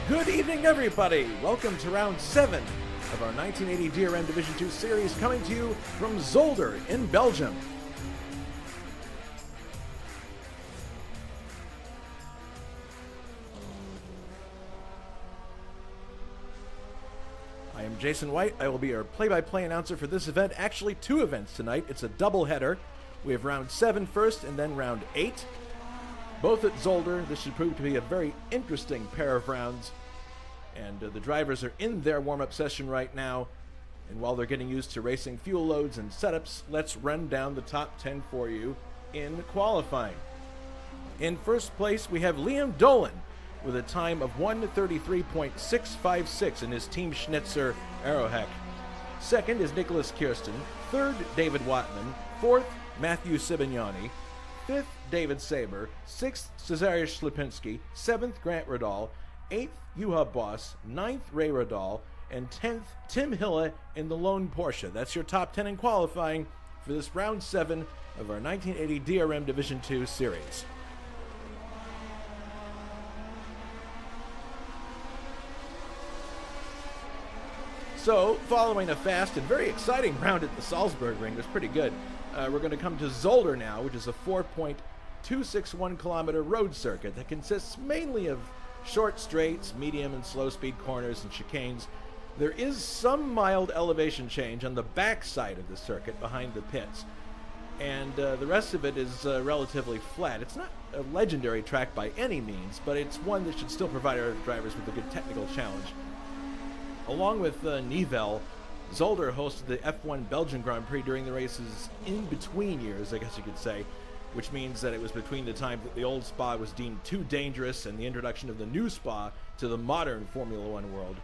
Good evening, everybody. Welcome to round 7 of our 1980 DRM Division 2 series, coming to you from Zolder in Belgium. I am Jason White. I will be your play-by-play announcer for this event. Actually, 2 events tonight. It's a double-header. We have round 7 first and then round 8. Both at Zolder. This should prove to be a very interesting pair of rounds. And the drivers are in their warm-up session right now. And while they're getting used to racing fuel loads and setups, let's run down the top 10 for you in qualifying. In first place, we have Liam Dolan with a time of 1:33.656 in his Team Schnitzer Aeroheck. Second is Nicholas Kirsten. Third, David Watman. Fourth, Matthew Sibignani. Fifth, David Saber. Sixth, Cesarius Slipinski. Seventh, Grant Radal. 8th, Juha Boss. 9th, Ray Radal. And 10th, Tim Hille in the lone Porsche. That's your top 10 in qualifying for this round 7 of our 1980 DRM Division 2 series. So, following a fast and very exciting round at the Salzburg ring, it was pretty good. We're going to come to Zolder now, which is a 4.261 kilometer road circuit that consists mainly of short straights, medium and slow speed corners, and chicanes. There is some mild elevation change on the back side of the circuit behind the pits, and the rest of it is relatively flat. It's not a legendary track by any means, but it's one that should still provide our drivers with a good technical challenge. Along with Nivelles, Zolder hosted the F1 Belgian Grand Prix during the race's in-between years, I guess you could say, which means that it was between the time that the old Spa was deemed too dangerous and the introduction of the new Spa to the modern Formula One world.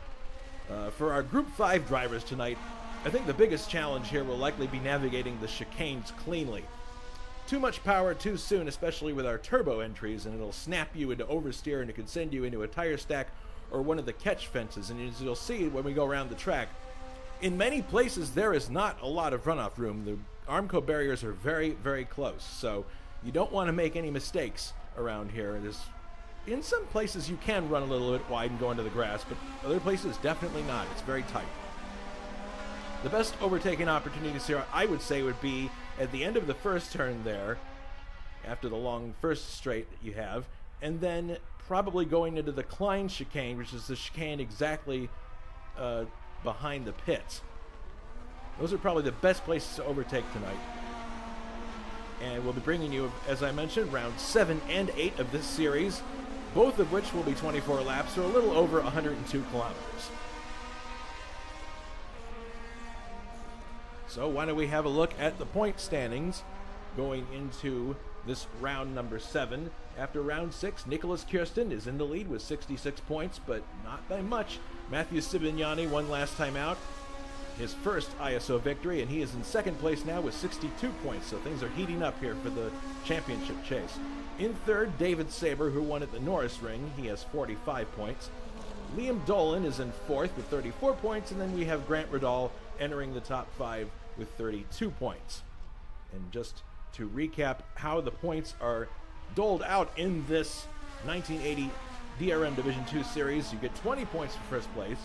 For our Group 5 drivers tonight, I think the biggest challenge here will likely be navigating the chicanes cleanly. Too much power too soon, especially with our turbo entries, and it'll snap you into oversteer and it can send you into a tire stack or one of the catch fences. And as you'll see when we go around the track, in many places there is not a lot of runoff room. The Armco barriers are very, very close, so you don't want to make any mistakes around here. In some places you can run a little bit wide and go into the grass, but other places definitely not. It's very tight. The best overtaking opportunities here, I would say, would be at the end of the first turn there, after the long first straight that you have, and then probably going into the Klein chicane, which is the chicane exactly behind the pits. Those are probably the best places to overtake tonight. And we'll be bringing you, as I mentioned, round 7 and 8 of this series, both of which will be 24 laps, or a little over 102 kilometers. So why don't we have a look at the point standings going into this round number 7. After round 6, Nicholas Kirsten is in the lead with 66 points, but not by much. Matthew Sibignani won last time out, his first ISO victory, and he is in second place now with 62 points, so things are heating up here for the championship chase. In third, David Saber, who won at the Norris Ring. He has 45 points. Liam Dolan is in fourth with 34 points, and then we have Grant Radal entering the top 5 with 32 points. And just to recap how the points are doled out in this 1980 DRM Division 2 series, you get 20 points for first place,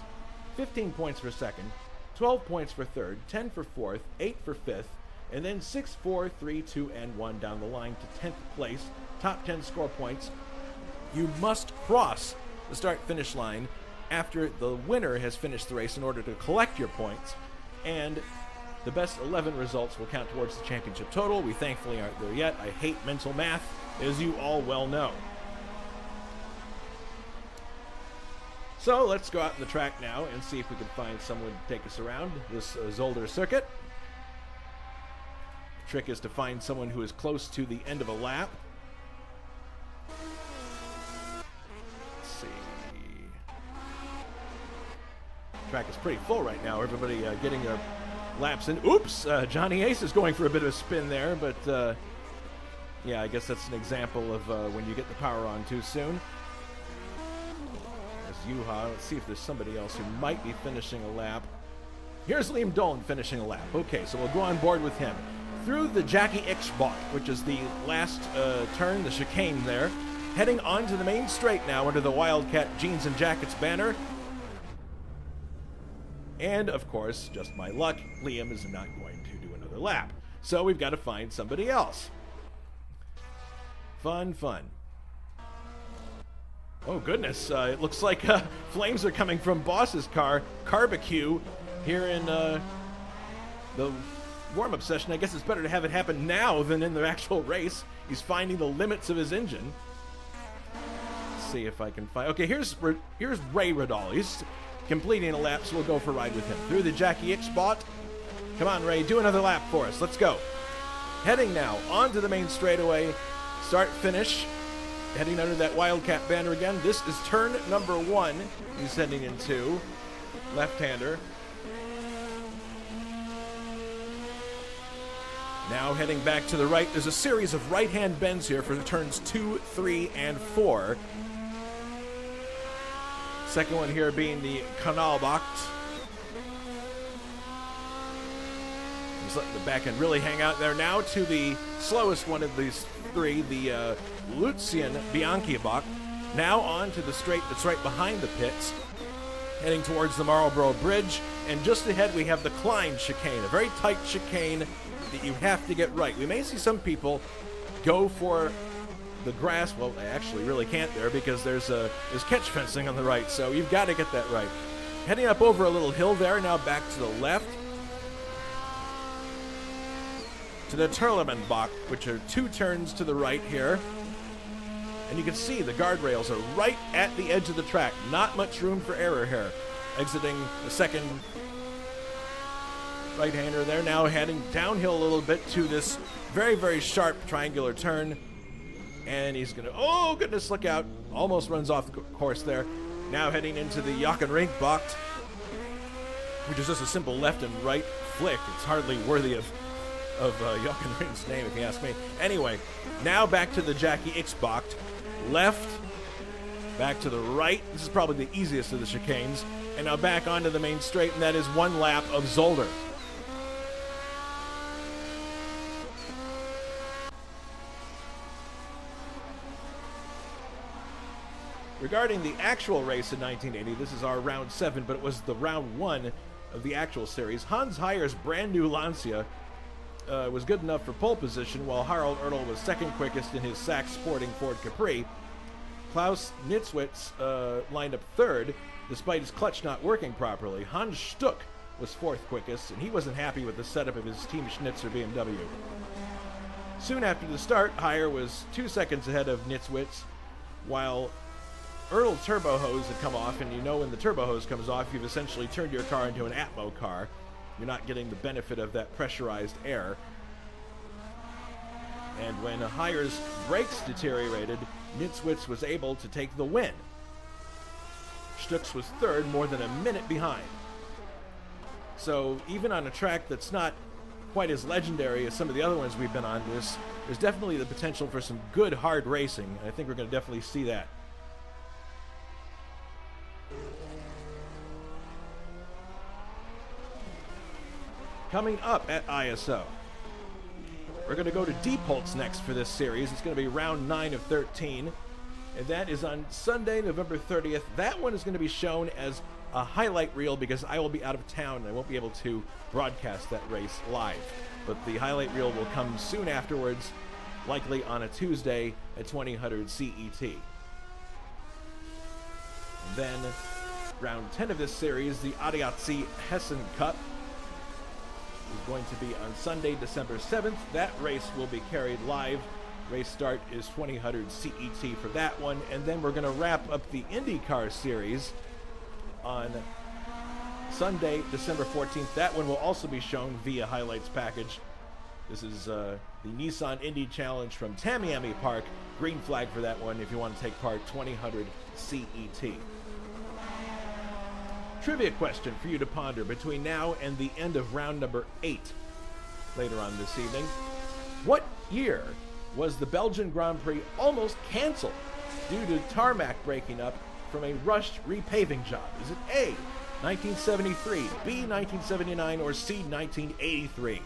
15 points for second, 12 points for third, 10 for fourth, 8 for fifth, and then 6, 4, 3, 2, and 1 down the line to 10th place. Top 10 score points. You must cross the start-finish line after the winner has finished the race in order to collect your points, and the best 11 results will count towards the championship total. We thankfully aren't there yet. I hate mental math, as you all well know. So let's go out on the track now and see if we can find someone to take us around this Zolder circuit. The trick is to find someone who is close to the end of a lap. Let's see. The track is pretty full right now. Everybody getting their laps in. Oops! Johnny Ace is going for a bit of a spin there, but yeah, I guess that's an example of when you get the power on too soon. Juha. Let's see if there's somebody else who might be finishing a lap. Here's Liam Dolan finishing a lap. Okay, so we'll go on board with him. Through the Jackie Ixbot, which is the last turn, the chicane there, heading onto the main straight now under the Wildcat Jeans and Jackets banner. And, of course, just my luck, Liam is not going to do another lap. So we've got to find somebody else. Fun, fun. Oh, goodness. It looks like flames are coming from Boss's car, Carbecue, here in the warm-up session. I guess it's better to have it happen now than in the actual race. He's finding the limits of his engine. Let's see if I can find... Okay, here's Ray Riddall. He's completing a lap, so we'll go for a ride with him. Through the Jackie X spot. Come on, Ray, do another lap for us. Let's go. Heading now onto the main straightaway. Start, finish. Heading under that Wildcat banner again. This is turn number 1. He's heading into left-hander. Now heading back to the right. There's a series of right-hand bends here for the turns 2, 3, and 4. Second one here being the Kanalbach. Just letting the back end really hang out there. Now to the slowest one of these 3, the Lucian Bianchi-Bach. Now on to the straight that's right behind the pits, heading towards the Marlborough Bridge. And just ahead we have the Klein chicane, a very tight chicane that you have to get right. We may see some people go for the grass. Well, they actually really can't there because there's catch fencing on the right, so you've got to get that right. Heading up over a little hill there, now back to the left. To the Turlemanbach, which are 2 turns to the right here. And you can see the guardrails are right at the edge of the track. Not much room for error here. Exiting the second right-hander there, now heading downhill a little bit to this very, very sharp triangular turn. And he's going to, oh goodness, look out. Almost runs off the course there. Now heading into the Jochenrinkbach, which is just a simple left and right flick. It's hardly worthy of Jochenrink's name, if you ask me. Anyway, now back to the Jackie X-Bach. Left, back to the right. This is probably the easiest of the chicanes. And now back onto the main straight, and that is 1 lap of Zolder. Regarding the actual race in 1980, this is our round 7, but it was the round 1 of the actual series. Hans Heyer's brand new Lancia was good enough for pole position, while Harald Ertl was second quickest in his Sachs Sporting Ford Capri. Klaus Nitzwitz lined up third, despite his clutch not working properly. Hans Stuck was 4th quickest, and he wasn't happy with the setup of his Team Schnitzer BMW. Soon after the start, Heyer was 2 seconds ahead of Nitzwitz, while Ertl's turbo hose had come off, and you know when the turbo hose comes off, you've essentially turned your car into an Atmo car. You're not getting the benefit of that pressurized air. And when Heyer's brakes deteriorated, Nitzwitz was able to take the win. Stux was 3rd, more than a minute behind. So even on a track that's not quite as legendary as some of the other ones we've been on, there's definitely the potential for some good hard racing, and I think we're going to definitely see that. Coming up at ISO, we're going to go to Diepholz next for this series. It's going to be round 9 of 13, and that is on Sunday, November 30th. That one is going to be shown as a highlight reel because I will be out of town and I won't be able to broadcast that race live. But the highlight reel will come soon afterwards, likely on a Tuesday at 2000 CET. And then round 10 of this series, the ADAC Hessen Cup, is going to be on Sunday, December 7th. That race will be carried live. Race start is 2000 CET for that one. And then we're going to wrap up the IndyCar series on Sunday, December 14th. That one will also be shown via highlights package. This is the Nissan Indy Challenge from Tamiami Park. Green flag for that one if you want to take part, 2000 CET. Trivia question for you to ponder between now and the end of round number 8 later on this evening. What year was the Belgian Grand Prix almost canceled due to tarmac breaking up from a rushed repaving job? Is it A, 1973, B, 1979, or C, 1983?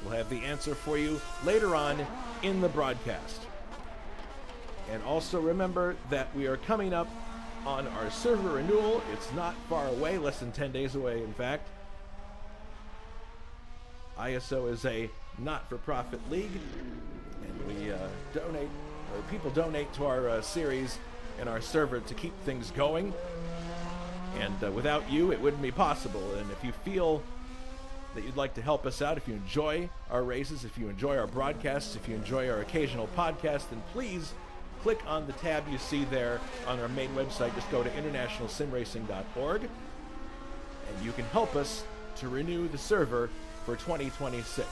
We'll have the answer for you later on in the broadcast. And also remember that we are coming up on our server renewal. It's not far away, less than 10 days away, in fact. ISO is a not-for-profit league, and we donate, or people donate to our series and our server to keep things going. And without you, it wouldn't be possible. And if you feel that you'd like to help us out, if you enjoy our races, if you enjoy our broadcasts, if you enjoy our occasional podcast, then please click on the tab you see there on our main website. Just go to internationalsimracing.org, and you can help us to renew the server for 2026.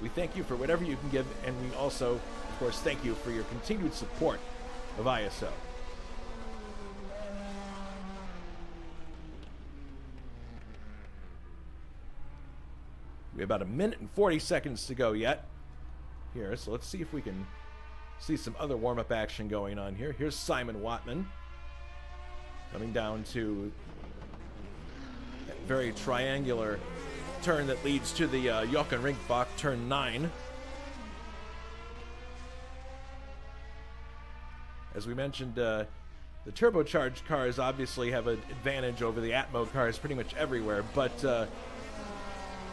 We thank you for whatever you can give, and we also, of course, thank you for your continued support of ISO. We have about 1 minute and 40 seconds to go yet here, so let's see if we can see some other warm-up action going on here. Here's Simon Watman coming down to that very triangular turn that leads to the Jochen Ringbach, turn 9. As we mentioned, the turbocharged cars obviously have an advantage over the Atmo cars pretty much everywhere, but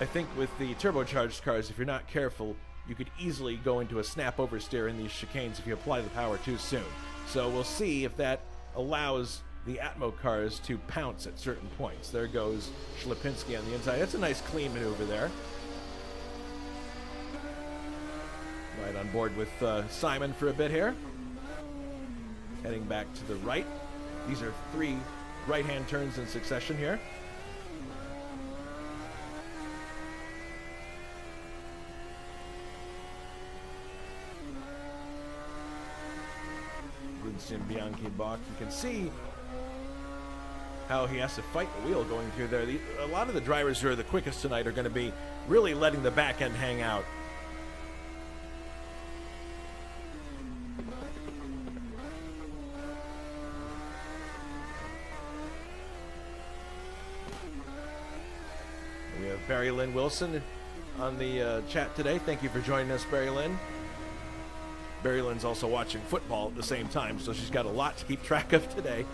I think with the turbocharged cars, if you're not careful, you could easily go into a snap oversteer in these chicanes if you apply the power too soon. So we'll see if that allows the Atmo cars to pounce at certain points. There goes Schlipinski on the inside. That's a nice clean maneuver there. Right on board with Simon for a bit here. Heading back to the right. These are 3 right-hand turns in succession here. Vincent Bianchi Bach. You can see how he has to fight the wheel going through there. A lot of the drivers who are the quickest tonight are going to be really letting the back end hang out. We have Barry Lynn Wilson on the chat today. Thank you for joining us, Barry Lynn. Barry Lynn's also watching football at the same time, so she's got a lot to keep track of today.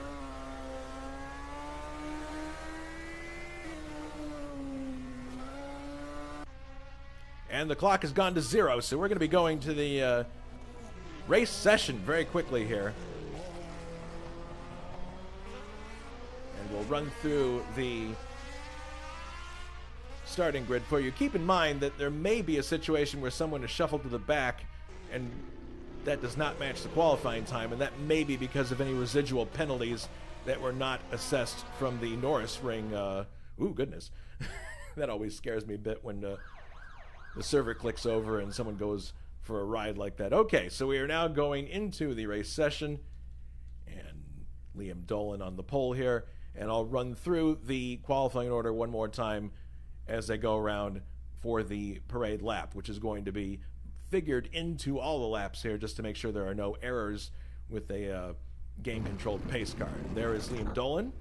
And the clock has gone to 0, so we're going to be going to the race session very quickly here. And we'll run through the starting grid for you. Keep in mind that there may be a situation where someone is shuffled to the back and that does not match the qualifying time, and that may be because of any residual penalties that were not assessed from the Norris ring. Ooh, goodness. That always scares me a bit when the server clicks over and someone goes for a ride like that. Okay, so we are now going into the race session, and Liam Dolan on the pole here, and I'll run through the qualifying order one more time as I go around for the parade lap, which is going to be figured into all the laps here just to make sure there are no errors with a game-controlled pace car. There is Liam Dolan.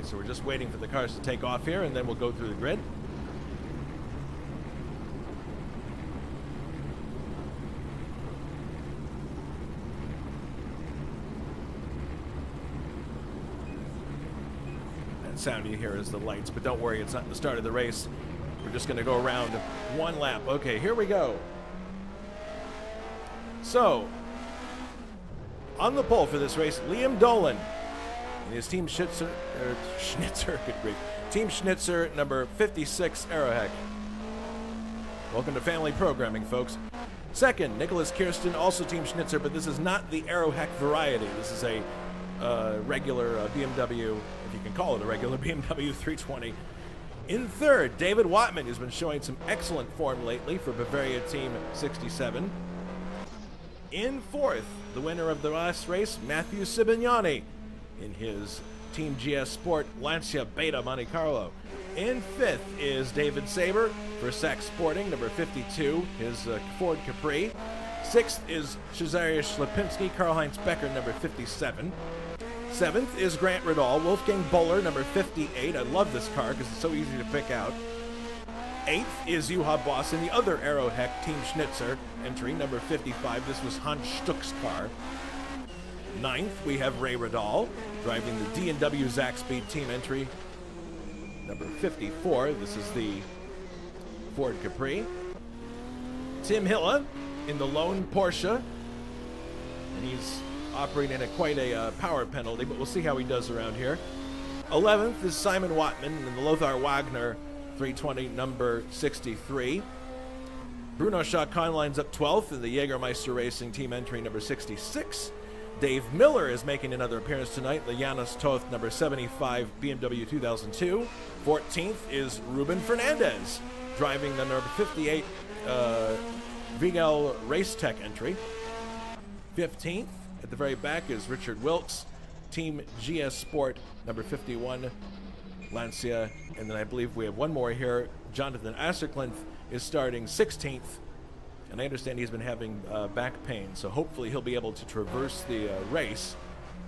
So we're just waiting for the cars to take off here, and then we'll go through the grid. That sound you hear is the lights, but don't worry, it's not the start of the race. We're just going to go around one lap. Okay, here we go. So, on the pole for this race, Liam Dolan. And his Team Schnitzer, good grief. Team Schnitzer, number 56, Aeroheck. Welcome to family programming, folks. Second, Nicholas Kirsten, also Team Schnitzer, but this is not the Aeroheck variety. This is a regular BMW, if you can call it a regular BMW 320. In third, David Watman, who's been showing some excellent form lately for Bavaria Team 67. In fourth, the winner of the last race, Matthew Sibignani, in his Team GS Sport Lancia Beta Monte Carlo. In 5th is David Saber for Sax Sporting, number 52, his Ford Capri. 6th is Cesarius Lipinski, Karl-Heinz Becker, number 57. 7th is Grant Riddall, Wolfgang Bowler, number 58. I love this car because it's so easy to pick out. 8th is Juha Boss in the other Aeroheck Team Schnitzer entry, number 55. This was Hans Stuck's car. 9th, we have Ray Riddall, driving the D&W Zaxby team entry, number 54. This is the Ford Capri. Tim Hilla in the lone Porsche, and he's operating at quite a power penalty, but we'll see how he does around here. 11th is Simon Wattman in the Lothar Wagner 320, number 63. Bruno Chacon lines up 12th in the Jägermeister Racing team entry, number 66. Dave Miller is making another appearance tonight, the Janis Toth, number 75, BMW 2002. 14th is Ruben Fernandez, driving the number 58 VGL Race Tech entry. 15th, at the very back, is Richard Wilkes, Team GS Sport, number 51, Lancia. And then I believe we have one more here. Jonathan Asserklinth is starting 16th. And I understand he's been having back pain, so hopefully he'll be able to traverse the race,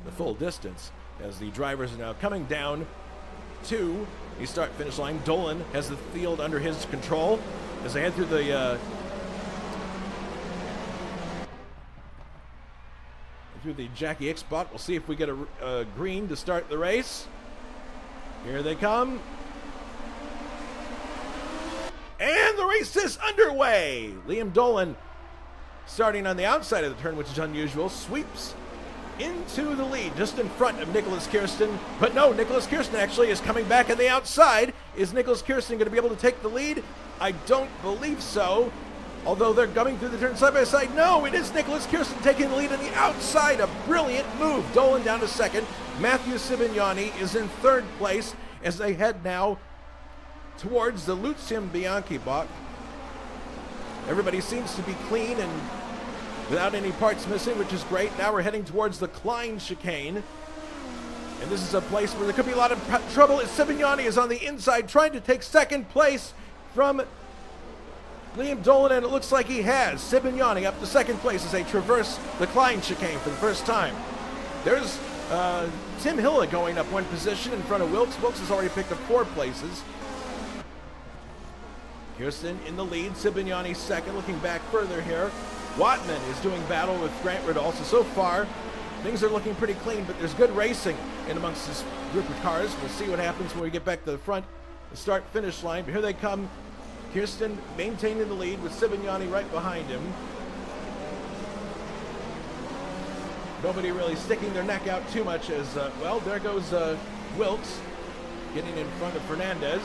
the full distance, as the drivers are now coming down to the start-finish line. Dolan has the field under his control as they head through the Jackie X spot. We'll see if we get a green to start the race. Here they come. And the race is underway. Liam Dolan, starting on the outside of the turn, which is unusual, sweeps into the lead just in front of Nicholas Kirsten. But no, Nicholas Kirsten actually is coming back on the outside. Is Nicholas Kirsten going to be able to take the lead? I don't believe so. Although they're coming through the turn side by side. No, it is Nicholas Kirsten taking the lead on the outside. A brilliant move. Dolan down to second. Matthew Sibignani is in third place as they head now towards the Lucian Bianchi block. Everybody seems to be clean and without any parts missing, which is great. Now we're heading towards the Klein chicane. And this is a place where there could be a lot of trouble as Sibignani is on the inside trying to take second place from Liam Dolan, and it looks like he has. Sibignani up to second place as they traverse the Klein chicane for the first time. There's Tim Hilla going up one position in front of Wilkes. Wilkes has already picked up 4 places. Kirsten in the lead, Sibignani second. Looking back further here, Wattman is doing battle with Grant Riddall. So far, things are looking pretty clean, but there's good racing in amongst this group of cars. We'll see what happens when we get back to the front, the start-finish line. But here they come. Kirsten maintaining the lead with Sibignani right behind him. Nobody really sticking their neck out too much as, well, there goes Wilkes getting in front of Fernandez.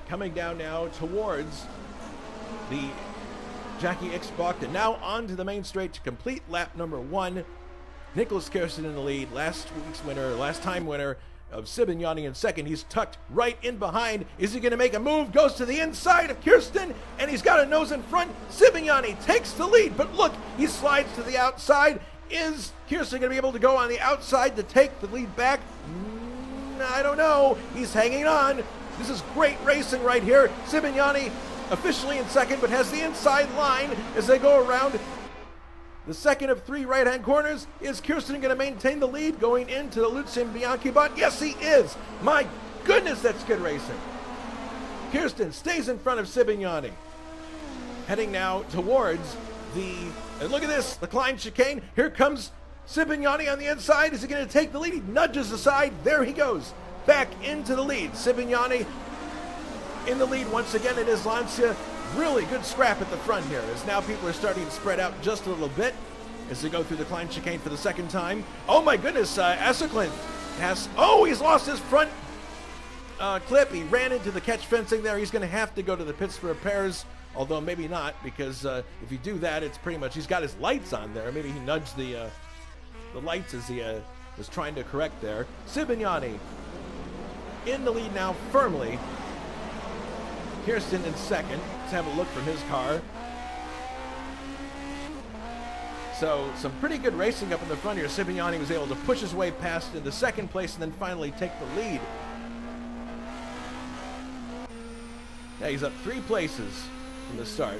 Coming down now towards the Jackie X block, and now on to the main straight to complete lap number 1. Nicholas Kirsten in the lead, last time winner of Sibignani in second. He's tucked right in behind. Is he going to make a move? Goes to the inside of Kirsten, and he's got a nose in front. Sibignani takes the lead, but look, he slides to the outside. Is Kirsten going to be able to go on the outside to take the lead back? I don't know. He's hanging on. This is great racing right here. Sibignani officially in second, but has the inside line as they go around the second of 3 right-hand corners. Is Kirsten going to maintain the lead going into the Lucian Bianchi bot? Yes, he is. My goodness, that's good racing. Kirsten stays in front of Sibignani. Heading now towards and look at this, the Klein chicane. Here comes Sibignani on the inside. Is he going to take the lead? He nudges aside. There he goes. Back into the lead. Sibignani in the lead once again. It is Lancia. Really good scrap at the front here as now people are starting to spread out just a little bit as they go through the Klein chicane for the second time. Oh my goodness, Asserklinth he's lost his front clip. He ran into the catch fencing there. He's going to have to go to the pits for repairs, although maybe not, because if you do that, it's pretty much, he's got his lights on there. Maybe he nudged the lights as he was trying to correct there. Sibignani in the lead now firmly. Kirsten in second. Let's have a look from his car. So some pretty good racing up in the front here. Cipriani was able to push his way past into second place and then finally take the lead. Yeah, he's up 3 places from the start.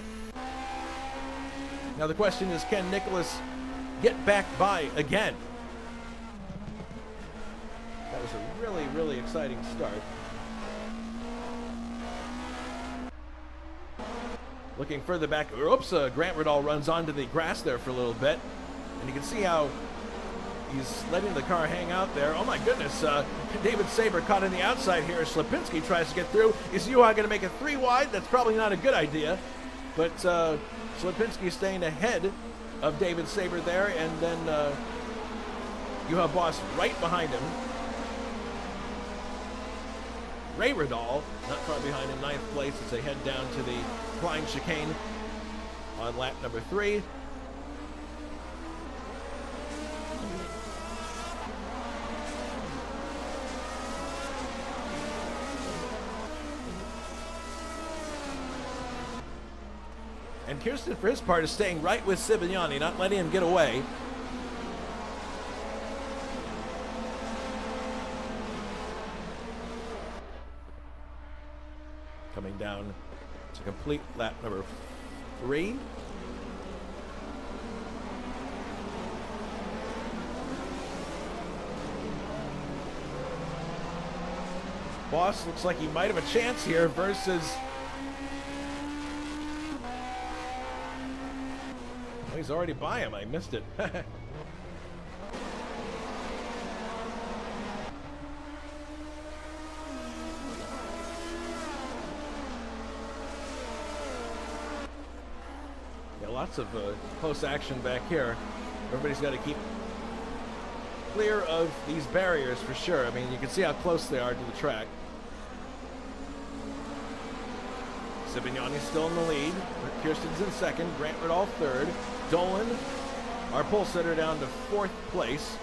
Now the question is, can Nicholas get back by again? That was a really, really exciting start. Looking further back, oops, Grant Riddall runs onto the grass there for a little bit. And you can see how he's letting the car hang out there. Oh my goodness, David Saber caught on the outside here. Slapinski tries to get through. Is Juha going to make it 3 wide? That's probably not a good idea. But Slapinski staying ahead of David Saber there. And then Juha Boss right behind him. Ray Riddall, not far behind in 9th place as they head down to the Klein chicane on lap number 3. And Kirsten, for his part, is staying right with Cipriani, not letting him get away. Coming down to complete lap number 3. Boss looks like he might have a chance here versus... Oh, he's already by him. I missed it. Lots of close action back here. Everybody's got to keep clear of these barriers for sure. I mean, you can see how close they are to the track. Cipriani's still in the lead. Kirsten's in second. Grant Riddall third. Dolan, our pole sitter, down to 4th place.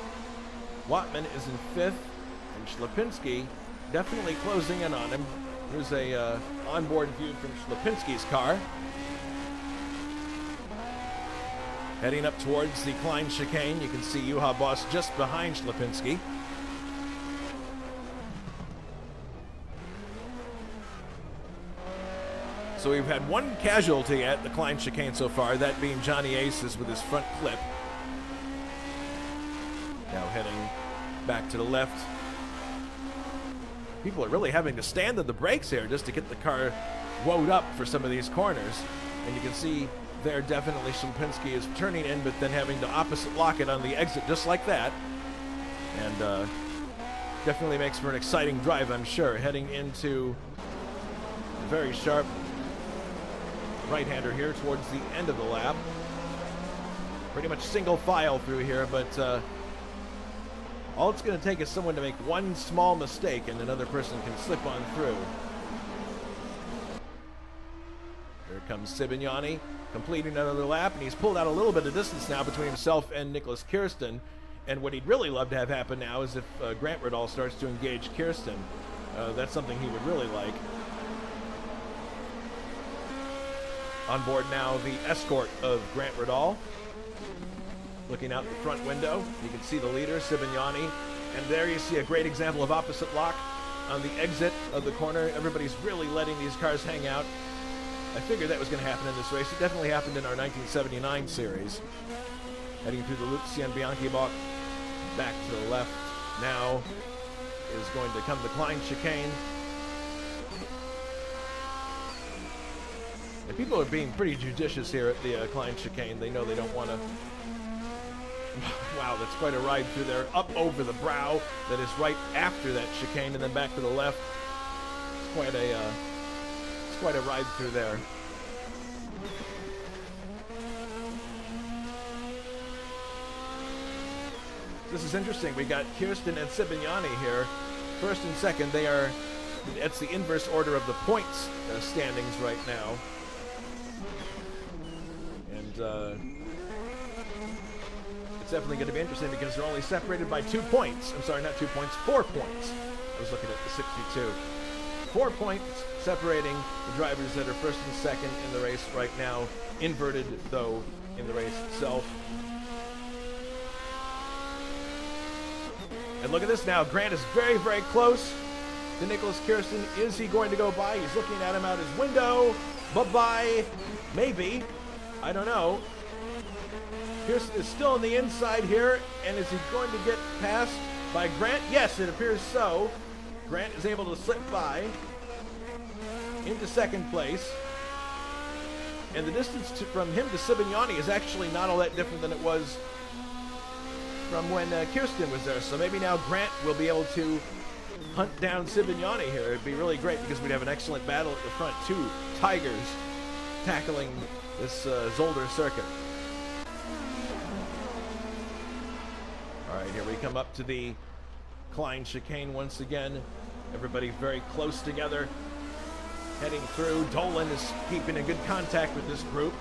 Wattman is in 5th. And Slapinski definitely closing in on him. Here's a onboard view from Slapinski's car. Heading up towards the Klein chicane, you can see Juha Boss just behind Slapinski. So we've had 1 casualty at the Klein chicane so far, that being Johnny Aces with his front clip. Now heading back to the left. People are really having to stand on the brakes here just to get the car woed up for some of these corners. And you can see there definitely Slapinski is turning in, but then having to opposite lock it on the exit just like that. And definitely makes for an exciting drive, I'm sure. Heading into a very sharp right-hander here towards the end of the lap. Pretty much single file through here, but all it's going to take is someone to make 1 small mistake and another person can slip on through. Here comes Cipriani, completing another lap, and he's pulled out a little bit of distance now between himself and Nicholas Kirsten. And what he'd really love to have happen now is if Grant Riddall starts to engage Kirsten. That's something he would really like. On board now, the escort of Grant Riddall. Looking out the front window, you can see the leader, Cipriani. And there you see a great example of opposite lock on the exit of the corner. Everybody's really letting these cars hang out. I figured that was going to happen in this race. It definitely happened in our 1979 series. Heading through the Lucien Bianchi block, back to the left. Now is going to come the Klein chicane. And people are being pretty judicious here at the Klein chicane. They know they don't want to... Wow, that's quite a ride through there. Up over the brow that is right after that chicane, and then back to the left. It's quite a ride through there. This is interesting. We got Kirsten and Cipriani here. First and second, they are... It's the inverse order of the points standings right now. And it's definitely going to be interesting because they're only separated by 2 points. I'm sorry, not 2 points, 4 points. I was looking at the 62. 4 points separating the drivers that are first and second in the race right now. Inverted, though, in the race itself. And look at this now. Grant is very, very close to Nicholas Kirsten. Is he going to go by? He's looking at him out his window. Bye-bye. Maybe. I don't know. Kirsten is still on the inside here. And is he going to get passed by Grant? Yes, it appears so. Grant is able to slip by into second place. And the distance from him to Sibignani is actually not all that different than it was from when Kirsten was there. So maybe now Grant will be able to hunt down Sibignani here. It'd be really great because we'd have an excellent battle at the front. Two tigers tackling this Zolder circuit. All right, here we come up to the Klein chicane once again. Everybody very close together. Heading through. Dolan is keeping a good contact with this group.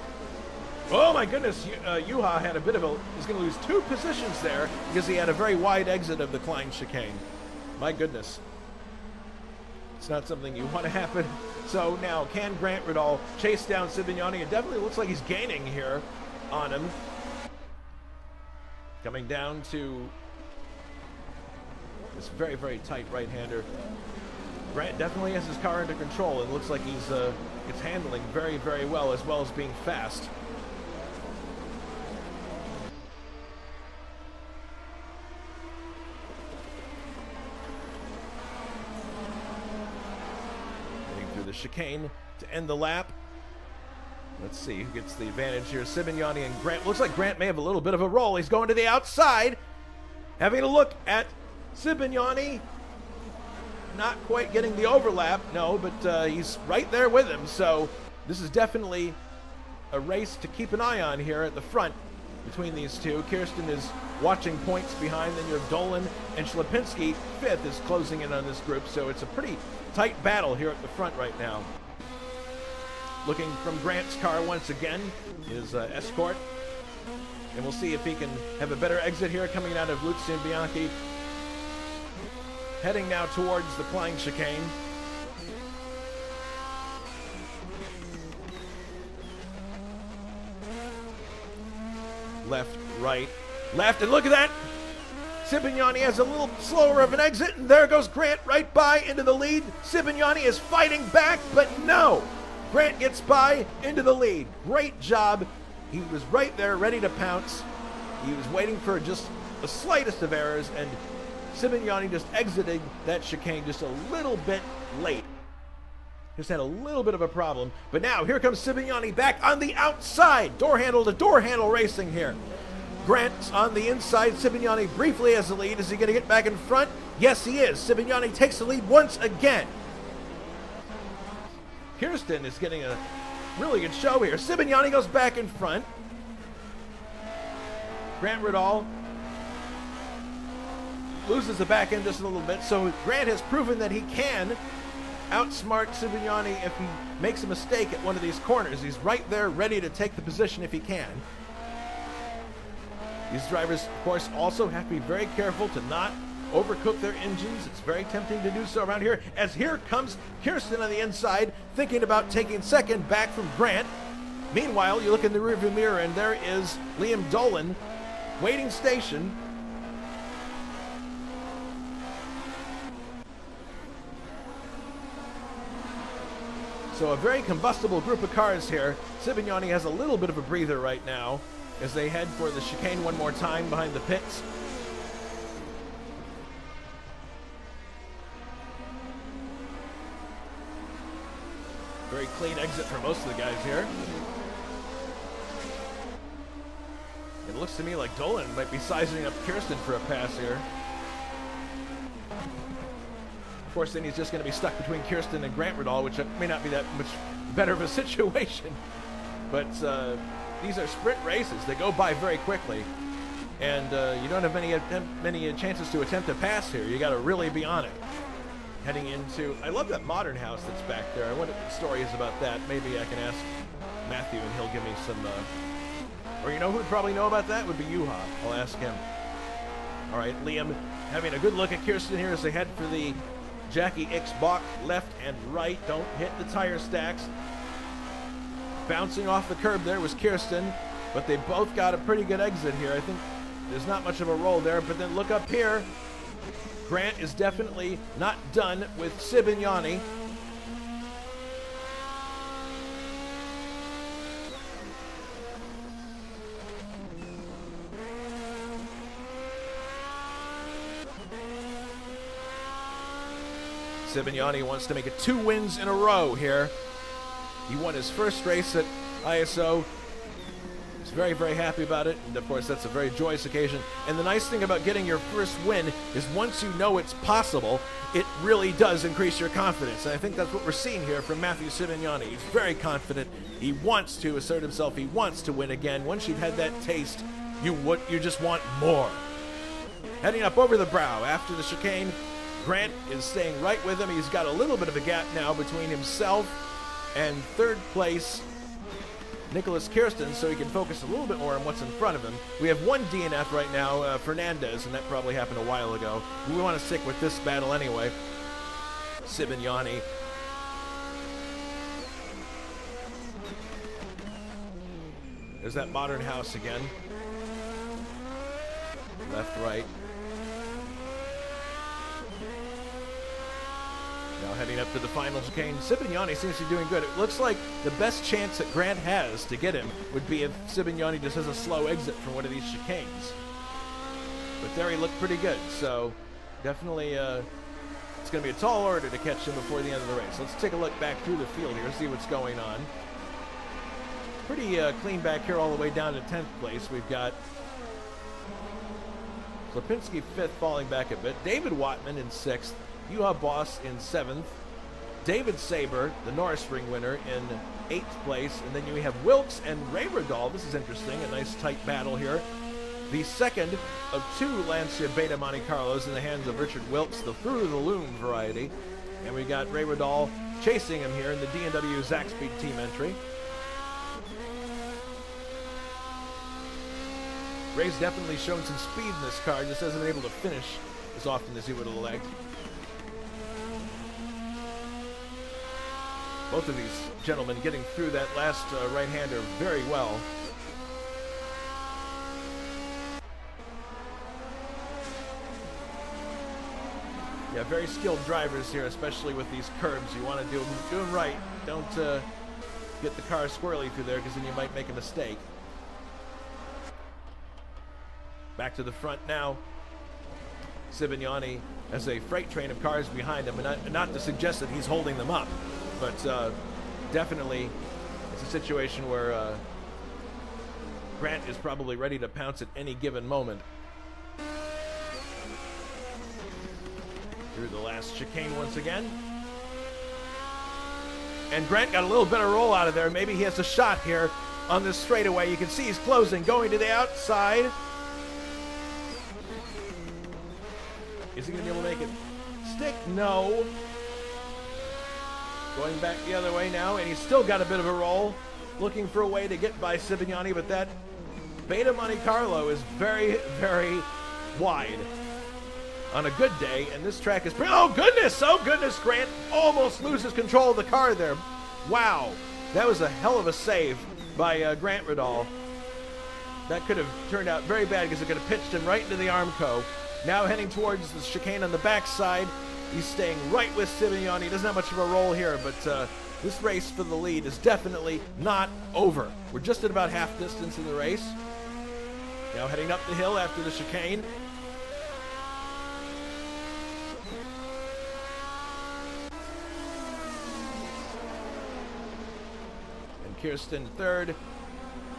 Oh my goodness, Juha had a bit of a, he's going to lose 2 positions there because he had a very wide exit of the Klein chicane. My goodness. It's not something you want to happen. So now, can Grant Riddall chase down Sibignani? It definitely looks like he's gaining here on him. Coming down to this very, very tight right-hander. Grant definitely has his car under control. It looks like it's handling very, very well as being fast. The chicane to end the lap. Let's see who gets the advantage here. Sibignani and Grant. Looks like Grant may have a little bit of a roll. He's going to the outside. Having a look at Sibignani. Not quite getting the overlap. No, but he's right there with him. So this is definitely a race to keep an eye on here at the front between these two. Kirsten is watching points behind. Then you have Dolan and Schlapinski. 5th is closing in on this group. So it's a pretty tight battle here at the front right now. Looking from Grant's car once again, his Escort. And we'll see if he can have a better exit here coming out of Luzzi and Bianchi. Heading now towards the Klein chicane. Left, right, left, and look at that! Sibignani has a little slower of an exit, and there goes Grant right by into the lead. Sibignani is fighting back, but no! Grant gets by into the lead. Great job. He was right there, ready to pounce. He was waiting for just the slightest of errors, and Sibignani just exited that chicane just a little bit late. Just had a little bit of a problem. But now, here comes Sibignani back on the outside. Door handle to door handle racing here. Grant's on the inside. Sibignani briefly has the lead. Is he going to get back in front? Yes, he is. Sibignani takes the lead once again. Kirsten is getting a really good show here. Sibignani goes back in front. Grant Riddall loses the back end just a little bit. So Grant has proven that he can outsmart Sibignani if he makes a mistake at one of these corners. He's right there ready to take the position if he can. These drivers, of course, also have to be very careful to not overcook their engines. It's very tempting to do so around here, as here comes Kirsten on the inside, thinking about taking second back from Grant. Meanwhile, you look in the rearview mirror, and there is Liam Dolan, waiting station. So a very combustible group of cars here. Sibignani has a little bit of a breather right now as they head for the chicane one more time behind the pits. Very clean exit for most of the guys here. It looks to me like Dolan might be sizing up Kirsten for a pass here. Of course, then he's just going to be stuck between Kirsten and Grant Riddall, which may not be that much better of a situation. But these are sprint races. They go by very quickly. And you don't have many chances to attempt a pass here. You got to really be on it. Heading into, I love that modern house that's back there. I wonder what the story is about that. Maybe I can ask Matthew and he'll give me some, or you know who would probably know about that? Would be Juha. I'll ask him. All right, Liam having a good look at Kirsten here as they head for the Jackie X Bach, left and right. Don't hit the tire stacks. Bouncing off the curb there was Kirsten, but they both got a pretty good exit here. I think there's not much of a roll there, but then look up here. Grant is definitely not done with Sibignani. Sibignani wants to make it 2 wins in a row here. He won his first race at ISO. He's very, very happy about it. And of course, that's a very joyous occasion. And the nice thing about getting your first win is once you know it's possible, it really does increase your confidence. And I think that's what we're seeing here from Matthew Sibignani. He's very confident. He wants to assert himself. He wants to win again. Once you've had that taste, you just want more. Heading up over the brow after the chicane, Grant is staying right with him. He's got a little bit of a gap now between himself and third place Nicholas Kirsten, so he can focus a little bit more on what's in front of him. We have one DNF right now, Fernandez, and that probably happened a while ago. We want to stick with this battle anyway. Sibignani. There's that modern house again. Left, right. Now heading up to the final chicane. Sibignani seems to be doing good. It looks like the best chance that Grant has to get him would be if Sibignani just has a slow exit from one of these chicanes. But there he looked pretty good, so definitely it's going to be a tall order to catch him before the end of the race. Let's take a look back through the field here, see what's going on. Pretty clean back here all the way down to 10th place. We've got Lipinski 5th, falling back a bit. David Watman in 6th. Juha Boss in 7th. David Saber, the Norris Spring winner, in 8th place. And then we have Wilkes and Ray Radal. This is interesting. A nice tight battle here. The second of 2 Lancia Beta Monte Carlos in the hands of Richard Wilkes, the Through the Loom variety. And we got Ray Radal chasing him here in the D&W Zaxby team entry. Ray's definitely shown some speed in this car, just hasn't been able to finish as often as he would have liked. Both of these gentlemen getting through that last right-hander very well. Yeah, very skilled drivers here, especially with these curbs. You want to do them right. Don't get the car squirrely through there, because then you might make a mistake. Back to the front now. Sibignani has a freight train of cars behind him, and not to suggest that he's holding them up, but definitely it's a situation where Grant is probably ready to pounce at any given moment. Through the last chicane once again. And Grant got a little bit of roll out of there. Maybe he has a shot here on this straightaway. You can see he's closing, going to the outside. Is he going to be able to make it stick? No. Going back the other way now, and he's still got a bit of a roll. Looking for a way to get by Sibignani, but that Beta Monte Carlo is very, very wide on a good day, and this track is pretty... Oh, goodness, Grant almost loses control of the car there. Wow. That was a hell of a save by Grant Radal. That could have turned out very bad because it could have pitched him right into the Armco. Now heading towards the chicane on the backside. He's staying right with Sibignani. He doesn't have much of a roll here, but this race for the lead is definitely not over. We're just at about half distance in the race. Now heading up the hill after the chicane. And Kirsten third,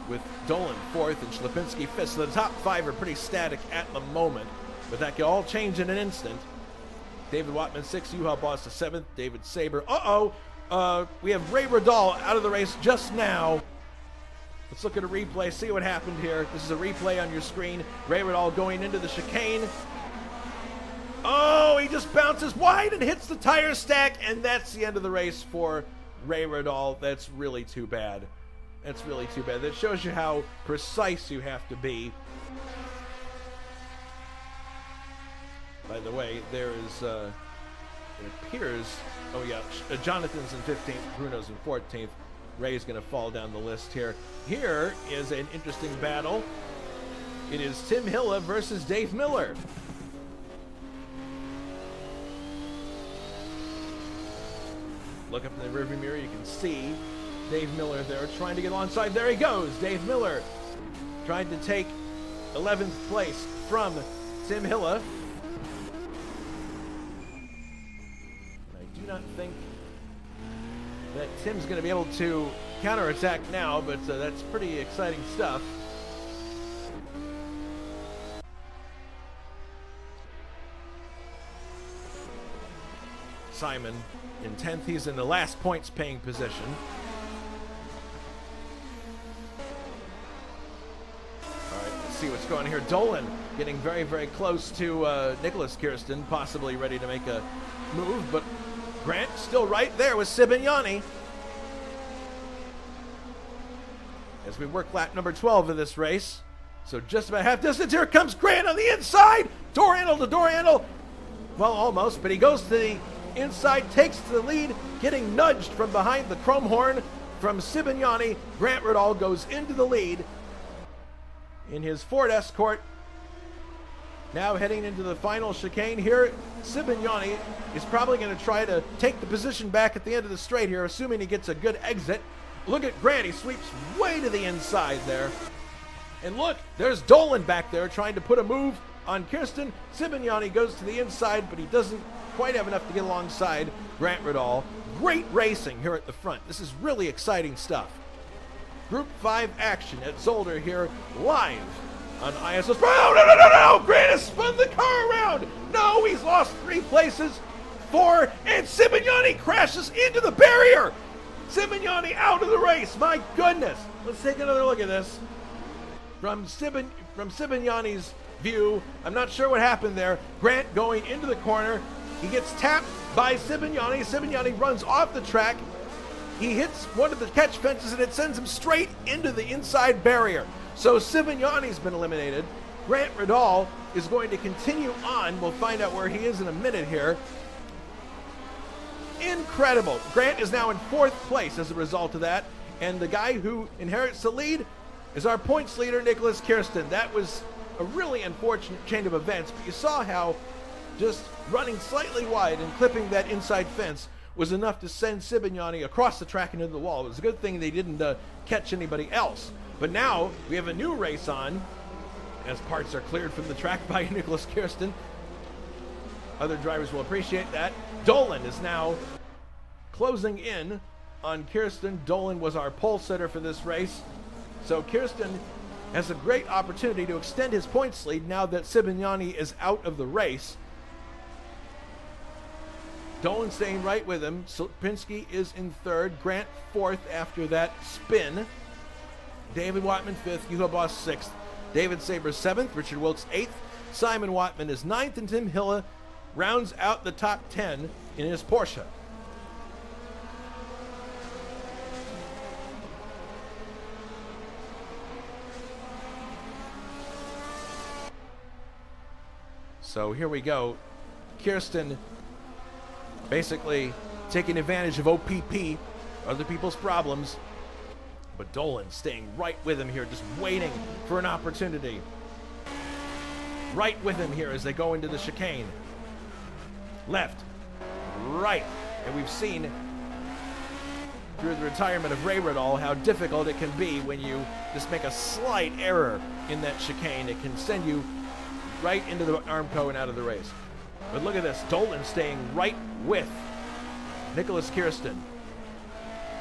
with Dolan fourth and Schlapinski fifth. So the top 5 are pretty static at the moment, but that can all change in an instant. David Watman 6th, Juha Boss the 7th, David Saber. We have Ray Radal out of the race just now. Let's look at a replay, see what happened here. This is a replay on your screen. Ray Radal going into the chicane. Oh, he just bounces wide and hits the tire stack, and that's the end of the race for Ray Radal. That's really too bad. That's really too bad. That shows you how precise you have to be. By the way, there is, it appears, oh yeah, Jonathan's in 15th, Bruno's in 14th. Ray's going to fall down the list here. Here is an interesting battle. It is Tim Hilla versus Dave Miller. look up in the rearview mirror, you can see Dave Miller there trying to get alongside. There he goes, Dave Miller trying to take 11th place from Tim Hilla. I do not think that Tim's going to be able to counterattack now, but that's pretty exciting stuff. Simon in 10th. He's in the last points paying position. All right, let's see what's going on here. Dolan getting very, very close to Nicholas Kirsten, possibly ready to make a move, but Grant still right there with Sibignani. As we work lap number 12 of this race. So just about half distance. Here comes Grant on the inside. Door handle to door handle. Well, almost, but he goes to the inside, takes the lead, getting nudged from behind the chrome horn from Sibignani. Grant Riddall goes into the lead in his Ford Escort. Now heading into the final chicane here. Sibignani is probably going to try to take the position back at the end of the straight here, assuming he gets a good exit. Look at Grant, he sweeps way to the inside there. And look, there's Dolan back there trying to put a move on Kirsten. Sibignani goes to the inside, but he doesn't quite have enough to get alongside Grant Riddall. Great racing here at the front. This is really exciting stuff. Group 5 action at Zolder here live on ISS. No! Grant has spun the car around. No, he's lost 3 places. 4, and Sibignani crashes into the barrier. Sibignani out of the race. My goodness. Let's take another look at this. From Sibignani's view, I'm not sure what happened there. Grant going into the corner. He gets tapped by Sibignani. Sibignani runs off the track. He hits one of the catch fences and it sends him straight into the inside barrier. So Sibignani's been eliminated. Grant Riddall is going to continue on. We'll find out where he is in a minute here. Incredible. Grant is now in 4th place as a result of that. And the guy who inherits the lead is our points leader, Nicholas Kirsten. That was a really unfortunate chain of events, but you saw how just running slightly wide and clipping that inside fence was enough to send Sibignani across the track and into the wall. It was a good thing they didn't catch anybody else. But now we have a new race on as parts are cleared from the track by Nicholas Kirsten. Other drivers will appreciate that. Dolan is now closing in on Kirsten. Dolan was our pole sitter for this race. So Kirsten has a great opportunity to extend his points lead now that Sibignani is out of the race. Dolan staying right with him. Sopinski is in 3rd. Grant 4th after that spin. David Watman 5th. Hugo Boss 6th. David Saber 7th. Richard Wilkes 8th. Simon Watman is 9th. And Tim Hilla rounds out the top 10 in his Porsche. So here we go. Kirsten basically taking advantage of OPP, other people's problems. But Dolan staying right with him here, just waiting for an opportunity. Right with him here as they go into the chicane. Left, right. And we've seen through the retirement of Ray Riddall how difficult it can be when you just make a slight error in that chicane. It can send you right into the Armco and out of the race. But look at this, Dolan staying right with Nicholas Kirsten.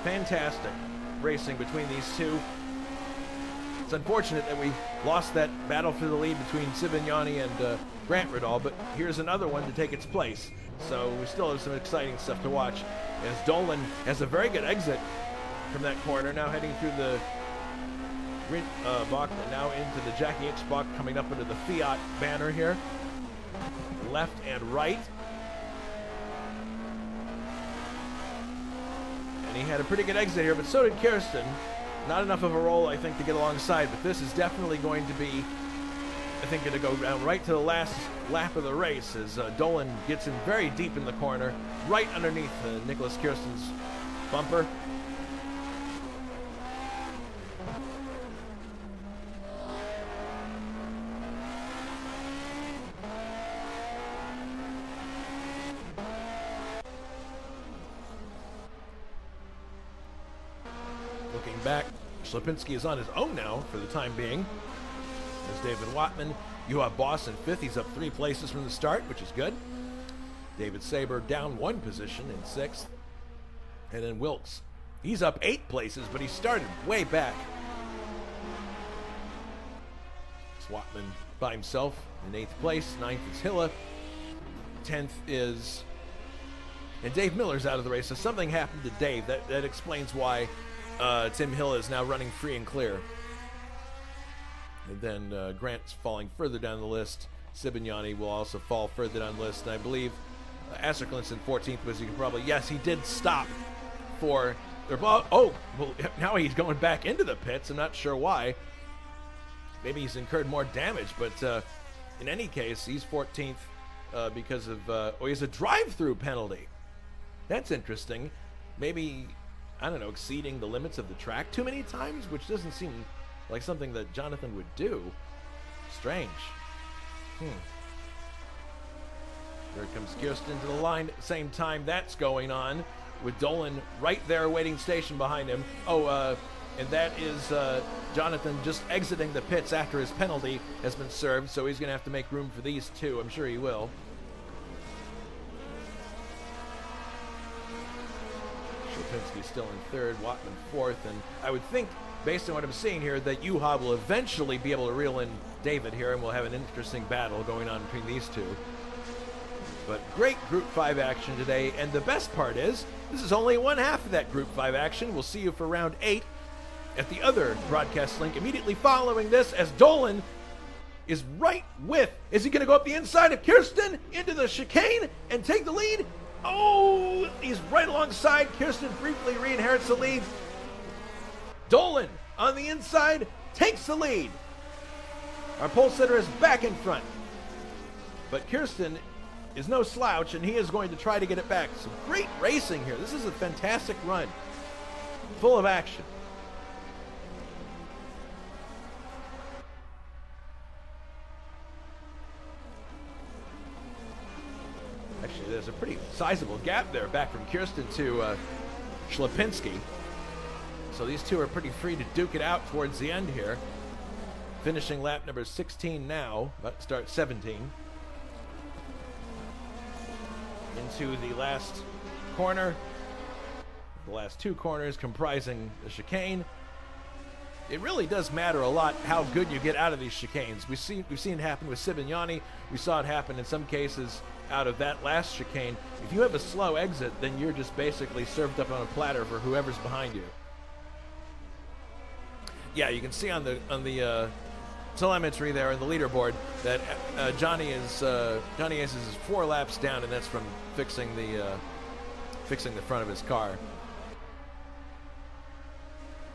Fantastic racing between these two. It's unfortunate that we lost that battle for the lead between Sibignani and Grant Riddall, but here's another one to take its place. So we still have some exciting stuff to watch as Dolan has a very good exit from that corner, now heading through the Bach and now into the Jackie X Bach, coming up into the Fiat banner here. Left and right. And he had a pretty good exit here, but so did Kirsten. Not enough of a roll, I think, to get alongside, but this is definitely going to be, I think, going to go down right to the last lap of the race as Dolan gets in very deep in the corner, right underneath Nicholas Kirsten's bumper. Looking back, Schlapinski is on his own now for the time being. There's David Watman. Juha Boss in 5th. He's up 3 places from the start, which is good. David Saber down 1 position in 6th. And then Wilkes. He's up 8 places, but he started way back. Swatman by himself in 8th place. 9th is Hilla. 10th is... And Dave Miller's out of the race, so something happened to Dave. That explains why Tim Hilla is now running free and clear. And then Grant's falling further down the list. Sibignani will also fall further down the list. And I believe Asserklin's in 14th, was he probably... Yes, he did stop for... Oh, well, now he's going back into the pits. I'm not sure why. Maybe he's incurred more damage, but in any case, he's 14th because of... he has a drive-through penalty. That's interesting. Maybe, I don't know, exceeding the limits of the track too many times, which doesn't seem like something that Jonathan would do. Strange. There comes Kirsten to the line at the same time that's going on, with Dolan right there waiting station behind him. And that is Jonathan just exiting the pits after his penalty has been served, so he's going to have to make room for these two. I'm sure he will. Schlapinski still in 3rd, Watman 4th, and I would think, based on what I'm seeing here, that Juha will eventually be able to reel in David here, and we'll have an interesting battle going on between these two. But great Group 5 action today, and the best part is, this is only one half of that Group 5 action. We'll see you for round 8 at the other broadcast link immediately following this, as Dolan is right with... Is he going to go up the inside of Kirsten into the chicane and take the lead? Oh, he's right alongside. Kirsten briefly re-inherits the lead. Dolan on the inside takes the lead. Our pole sitter is back in front. But Kirsten is no slouch, and he is going to try to get it back. Some great racing here. This is a fantastic run. Full of action. Actually, there's a pretty sizable gap there back from Kirsten to Schlapinski. So these two are pretty free to duke it out towards the end here. Finishing lap number 16 now, about to start 17. Into the last corner. The last 2 corners comprising the chicane. It really does matter a lot how good you get out of these chicanes. We've seen it happen with Sibignani. We saw it happen in some cases out of that last chicane. If you have a slow exit, then you're just basically served up on a platter for whoever's behind you. Yeah, you can see on the telemetry there in the leaderboard that Johnny Ace is 4 laps down, and that's from fixing the front of his car.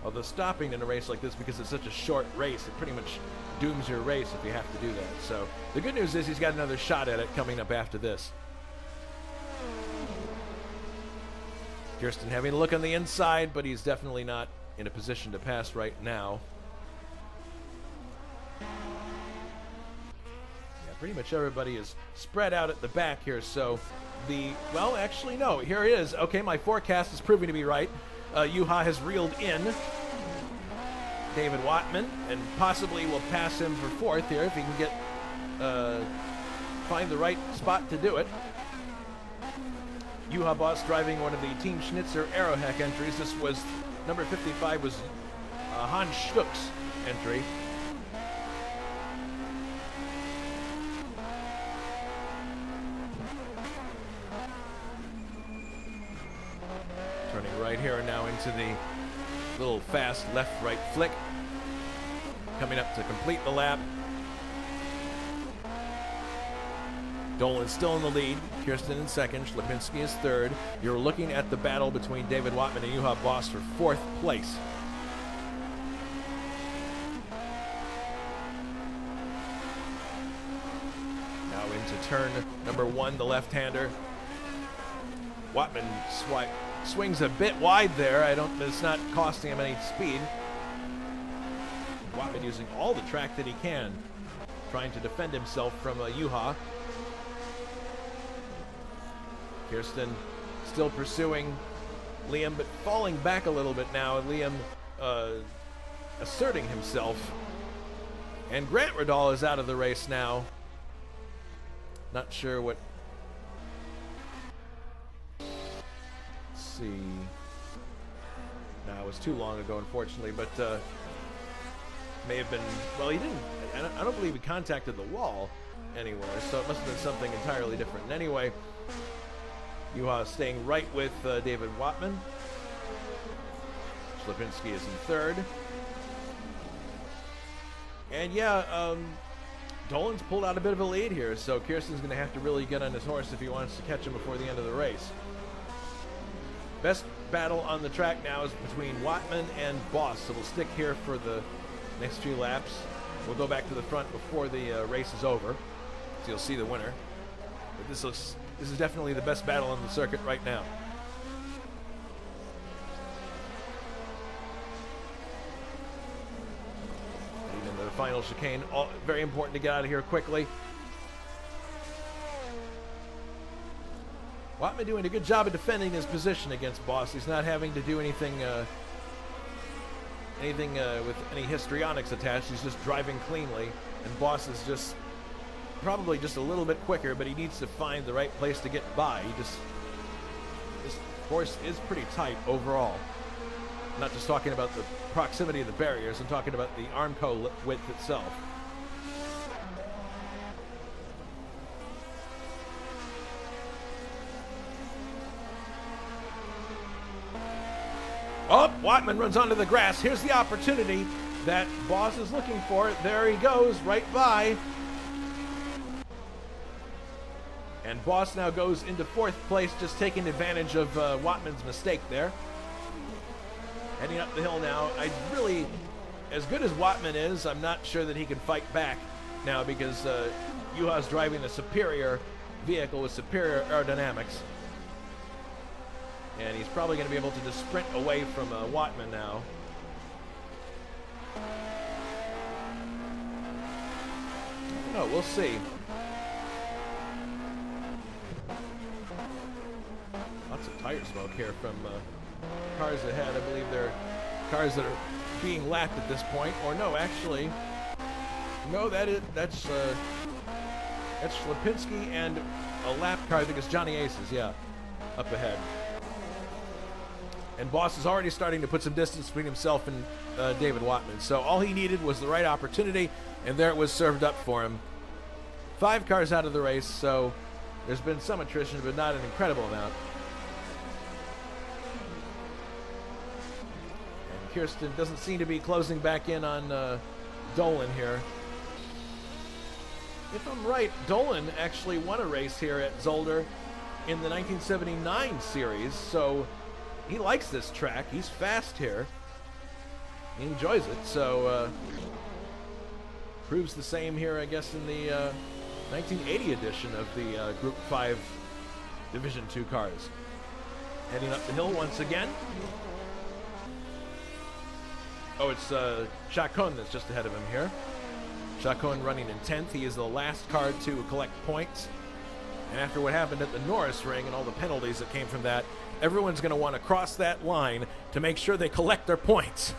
Although stopping in a race like this, because it's such a short race, it pretty much dooms your race if you have to do that. So the good news is he's got another shot at it coming up after this. Kirsten having a look on the inside, but he's definitely not in a position to pass right now. Yeah, pretty much everybody is spread out at the back here, so well, actually, no, here it is. Okay, my forecast is proving to be right. Juha has reeled in David Watman, and possibly will pass him for 4th here if he can get find the right spot to do it. Juha Boss driving one of the Team Schnitzer Aerohack entries. This was number 55 was Hans Stuck's entry. Turning right here now into the little fast left-right flick. Coming up to complete the lap. Dolan's still in the lead. Kirsten in 2nd. Schlapinski is 3rd. You're looking at the battle between David Watman and Juha Boss for 4th place. Now into turn number 1, the left-hander. Watman swings a bit wide there. It's not costing him any speed. Watman using all the track that he can, trying to defend himself from Juha. Kirsten still pursuing Liam, but falling back a little bit now. And Liam asserting himself. And Grant Riddall is out of the race now. Not sure what... Let's see. No, it was too long ago, unfortunately, but may have been... Well, he didn't... I don't believe he contacted the wall anywhere, so it must have been something entirely different. And anyway, Juha staying right with David Watman. Slipinski is in third. And yeah, Dolan's pulled out a bit of a lead here, so Kirsten's going to have to really get on his horse if he wants to catch him before the end of the race. Best battle on the track now is between Watman and Boss, so we'll stick here for the next few laps. We'll go back to the front before the race is over, so you'll see the winner. But this is definitely the best battle on the circuit right now. Even the final chicane, very important to get out of here quickly. Watman doing a good job of defending his position against Boss. He's not having to do anything with any histrionics attached. He's just driving cleanly, and Boss is just probably just a little bit quicker, but he needs to find the right place to get by. This course is pretty tight overall. I'm not just talking about the proximity of the barriers, I'm talking about the Armco width itself. Oh, Watman runs onto the grass. Here's the opportunity that Boss is looking for. There he goes, right by. And Boss now goes into fourth place, just taking advantage of Watman's mistake there. Heading up the hill now. As good as Watman is, I'm not sure that he can fight back now because Juha's driving a superior vehicle with superior aerodynamics. And he's probably going to be able to just sprint away from Watman now. No, we'll see. Lots of tire smoke here from cars ahead. I believe they're cars that are being lapped at this point. Or no, actually, no, that's Slipinski and a lap car. I think it's Johnny Aces. Yeah, up ahead. And Boss is already starting to put some distance between himself and David Watman. So all he needed was the right opportunity, and there it was served up for him. 5 cars out of the race, so there's been some attrition, but not an incredible amount. And Kirsten doesn't seem to be closing back in on Dolan here. If I'm right, Dolan actually won a race here at Zolder in the 1979 series, so he likes this track. He's fast here. He enjoys it, so proves the same here, I guess, in the 1980 edition of the Group 5 Division 2 cars. Heading up the hill once again. Oh, it's Chacon that's just ahead of him here. Chacon running in 10th. He is the last car to collect points. And after what happened at the Norris ring and all the penalties that came from that, everyone's going to want to cross that line to make sure they collect their points.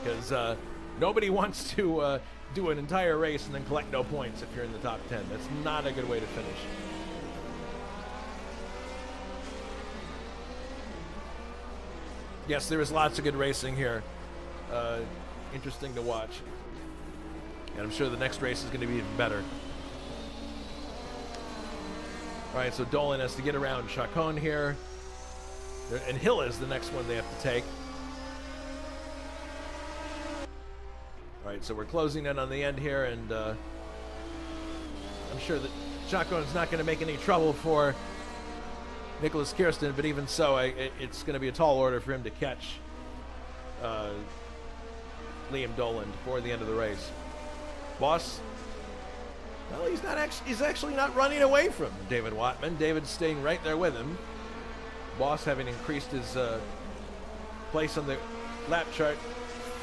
Because nobody wants to do an entire race and then collect no points if you're in the top 10. That's not a good way to finish. Yes, there is lots of good racing here. Interesting to watch. And I'm sure the next race is going to be even better. All right, so Dolan has to get around Chacon here. And Hill is the next one they have to take. All right, so we're closing in on the end here, and I'm sure that Chacon's not going to make any trouble for Nicholas Kirsten, but even so, it's going to be a tall order for him to catch Liam Dolan before the end of the race. Boss, well, he's actually not running away from David Watman. David's staying right there with him. Boss having increased his place on the lap chart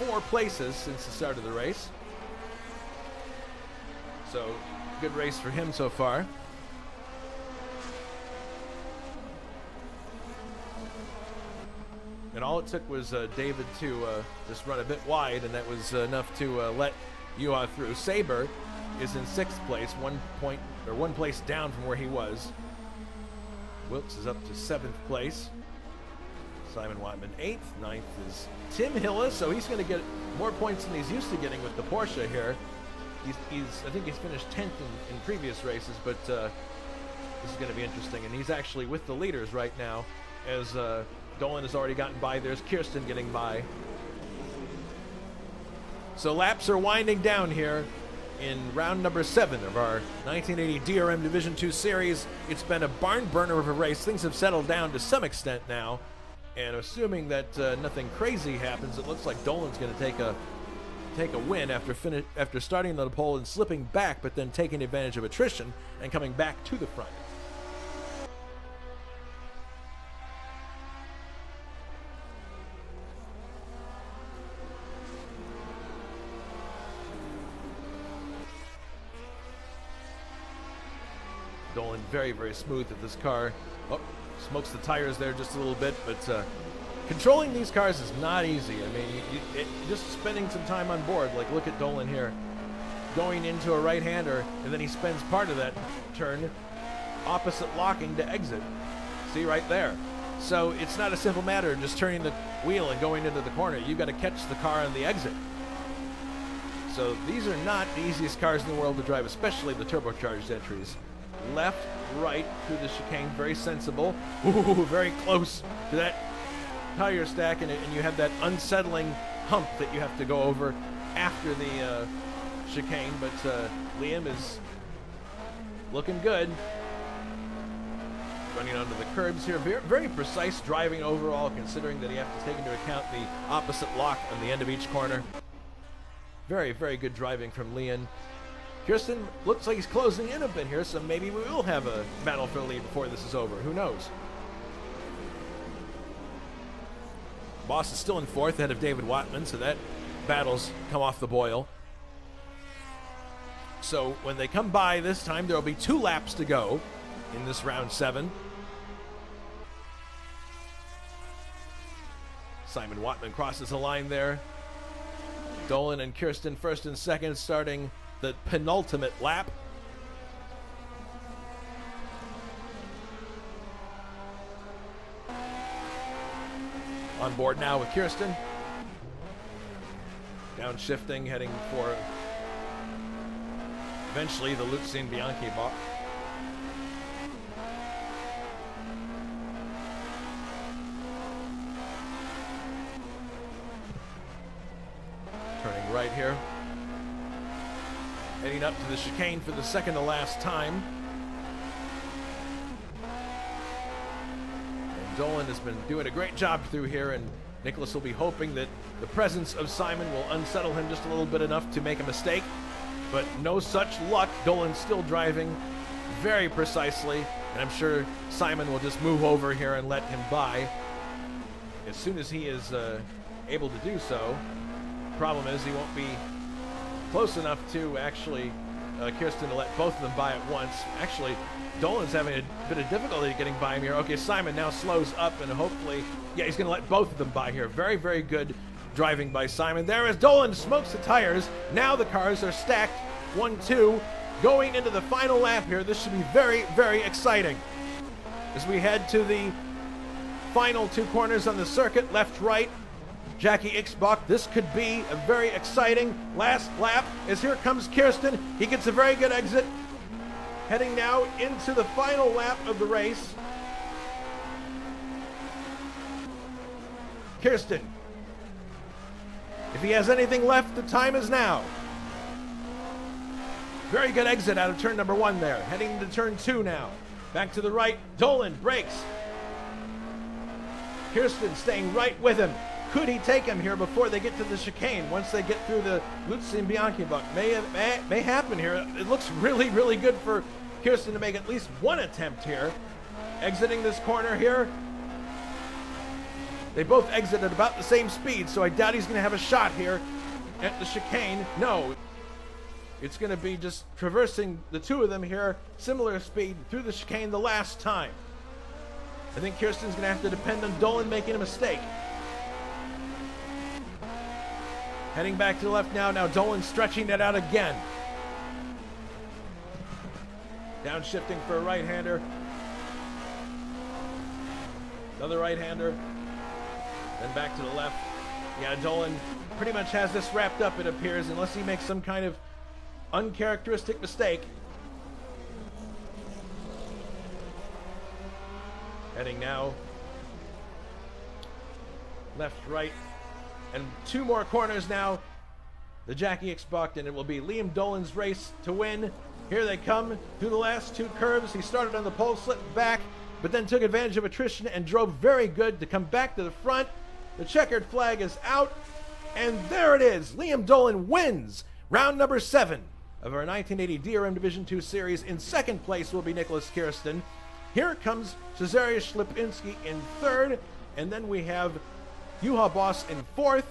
4 places since the start of the race. So, good race for him so far. And all it took was David to just run a bit wide, and that was enough to let Yuha through. Saber is in 6th place, 1 place down from where he was. Wilkes is up to 7th place. Simon Watman 8th. 9th is Tim Hillis, so he's going to get more points than he's used to getting with the Porsche here. I think he's finished 10th in previous races, but this is going to be interesting. And he's actually with the leaders right now, as Dolan has already gotten by. There's Kirsten getting by. So laps are winding down here in round number 7 of our 1980 DRM Division 2 series. It's been a barn burner of a race. Things have settled down to some extent now, and assuming that nothing crazy happens, it looks like Dolan's going to take a win after starting on the pole and slipping back, but then taking advantage of attrition and coming back to the front. Dolan very, very smooth at this car. Oh, smokes the tires there just a little bit, but controlling these cars is not easy. I mean, just spending some time on board, like look at Dolan here, going into a right-hander, and then he spends part of that turn opposite locking to exit. See right there. So it's not a simple matter of just turning the wheel and going into the corner. You've got to catch the car on the exit. So these are not the easiest cars in the world to drive, especially the turbocharged entries. Left, right through the chicane, very sensible. Ooh, very close to that tire stack, and you have that unsettling hump that you have to go over after the chicane, but Liam is looking good. Running onto the curbs here. Very, very precise driving overall, considering that you have to take into account the opposite lock on the end of each corner. Very, very good driving from Leon. Kirsten looks like he's closing in a bit here, so maybe we will have a battle for the lead before this is over. Who knows? Boss is still in 4th ahead of David Watman, so that battle's come off the boil. So when they come by this time, there will be 2 laps to go in this round 7. Simon Watman crosses the line there. Dolan and Kirsten 1st and 2nd, starting the penultimate lap. On board now with Kirsten. Downshifting, heading for eventually the Luzin Bianchi box. Turning right here. Heading up to the chicane for the second to last time. And Dolan has been doing a great job through here, and Nicholas will be hoping that the presence of Simon will unsettle him just a little bit enough to make a mistake. But no such luck. Dolan's still driving very precisely, and I'm sure Simon will just move over here and let him by as soon as he is able to do so. Problem is, he won't be close enough to actually Kirsten to let both of them by at once. Actually, Dolan's having a bit of difficulty getting by him here. Okay, Simon now slows up, and hopefully, yeah, he's going to let both of them by here. Very, very good driving by Simon. There as Dolan smokes the tires. Now the cars are stacked 1-2. Going into the final lap here, this should be very, very exciting. As we head to the final 2 corners on the circuit, left, right. Jackie Ixbach, this could be a very exciting last lap, as here comes Kirsten. He gets a very good exit. Heading now into the final lap of the race. Kirsten. If he has anything left, the time is now. Very good exit out of turn number 1 there. Heading into turn 2 now. Back to the right. Dolan brakes. Kirsten staying right with him. Could he take him here before they get to the chicane? Once they get through the Luzin Bianchi buck, may happen here. It looks really, really good for Kirsten to make at least one attempt here. Exiting this corner here. They both exit at about the same speed, so I doubt he's going to have a shot here at the chicane. No, it's going to be just traversing the 2 of them here, similar speed through the chicane the last time. I think Kirsten's going to have to depend on Dolan making a mistake. Heading back to the left now. Now Dolan stretching that out again. Downshifting for a right-hander. Another right-hander. Then back to the left. Yeah, Dolan pretty much has this wrapped up, it appears, unless he makes some kind of uncharacteristic mistake. Heading now left, right, and 2 more corners now. The Jackie X Buck, and it will be Liam Dolan's race to win. Here they come through the last 2 curves. He started on the pole, slipped back, but then took advantage of attrition and drove very good to come back to the front. The checkered flag is out, and there it is. Liam Dolan wins round number 7 of our 1980 DRM Division II Series. In second place will be Nicholas Kirsten. Here comes Cezariusz Lipinski in third, and then we have Juha Boss in fourth,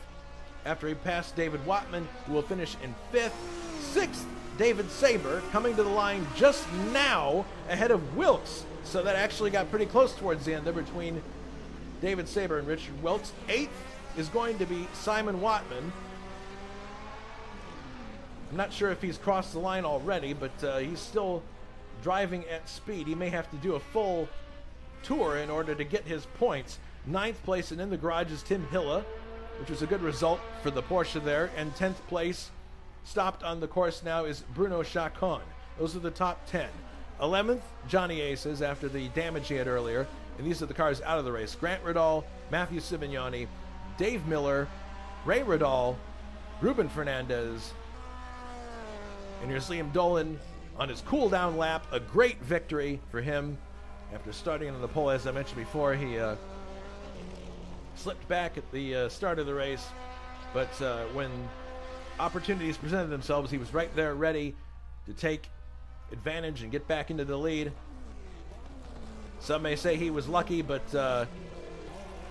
after he passed David Watman, who will finish in fifth. Sixth, David Saber, coming to the line just now ahead of Wilkes. So that actually got pretty close towards the end there between David Saber and Richard Wilkes. Eighth is going to be Simon Watman. I'm not sure if he's crossed the line already, but he's still driving at speed. He may have to do a full tour in order to get his points. Ninth place and in the garage is Tim Hilla, which was a good result for the Porsche there. And 10th place, stopped on the course now, is Bruno Chacon. Those are the top 10. 11th, Johnny Aces after the damage he had earlier. And these are the cars out of the race. Grant Riddall, Matthew Simegnani, Dave Miller, Ray Riddall, Ruben Fernandez, and here's Liam Dolan on his cool-down lap. A great victory for him. After starting on the pole, as I mentioned before, he slipped back at the start of the race. But when opportunities presented themselves, he was right there ready to take advantage and get back into the lead. Some may say he was lucky, but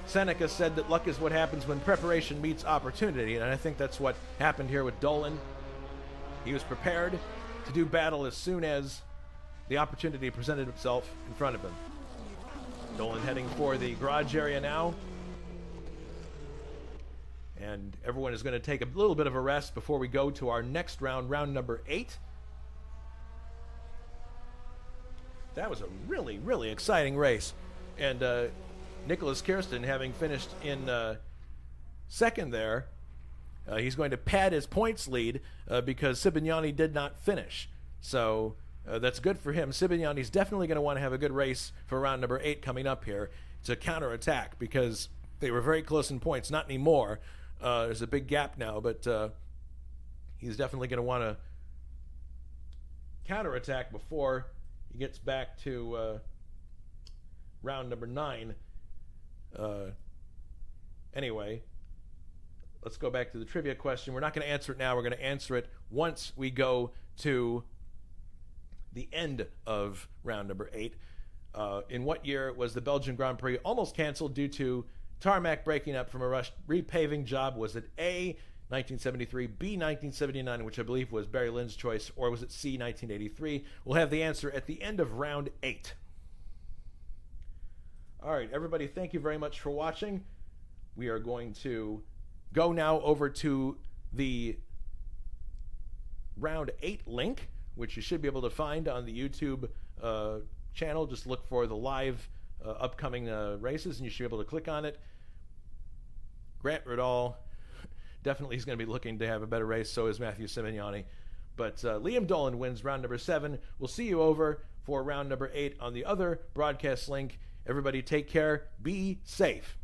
Seneca said that luck is what happens when preparation meets opportunity, and I think that's what happened here with Dolan. He was prepared to do battle as soon as the opportunity presented itself in front of him. Dolan heading for the garage area now. And everyone is going to take a little bit of a rest before we go to our next round, round number 8. That was a really, really exciting race. And Nicholas Kirsten, having finished in second there, he's going to pad his points lead because Sibignani did not finish. So that's good for him. Sibignani's definitely going to want to have a good race for round number 8 coming up here to counterattack, because they were very close in points. Not anymore. There's a big gap now, but he's definitely going to want to counterattack before he gets back to round number 9. Anyway, let's go back to the trivia question. We're not going to answer it now. We're going to answer it once we go to the end of round number 8. In what year was the Belgian Grand Prix almost canceled due to tarmac breaking up from a rushed repaving job? Was it A, 1973, B, 1979, which I believe was Barry Lynn's choice, or was it C, 1983? We'll have the answer at the end of round 8. All right, everybody, thank you very much for watching. We are going to go now over to the round 8 link, which you should be able to find on the YouTube channel. Just look for the live upcoming races, and you should be able to click on it. Grant Riddall, definitely he's going to be looking to have a better race. So is Matthew Simegnani. But Liam Dolan wins round number 7. We'll see you over for round number 8 on the other broadcast link. Everybody take care. Be safe.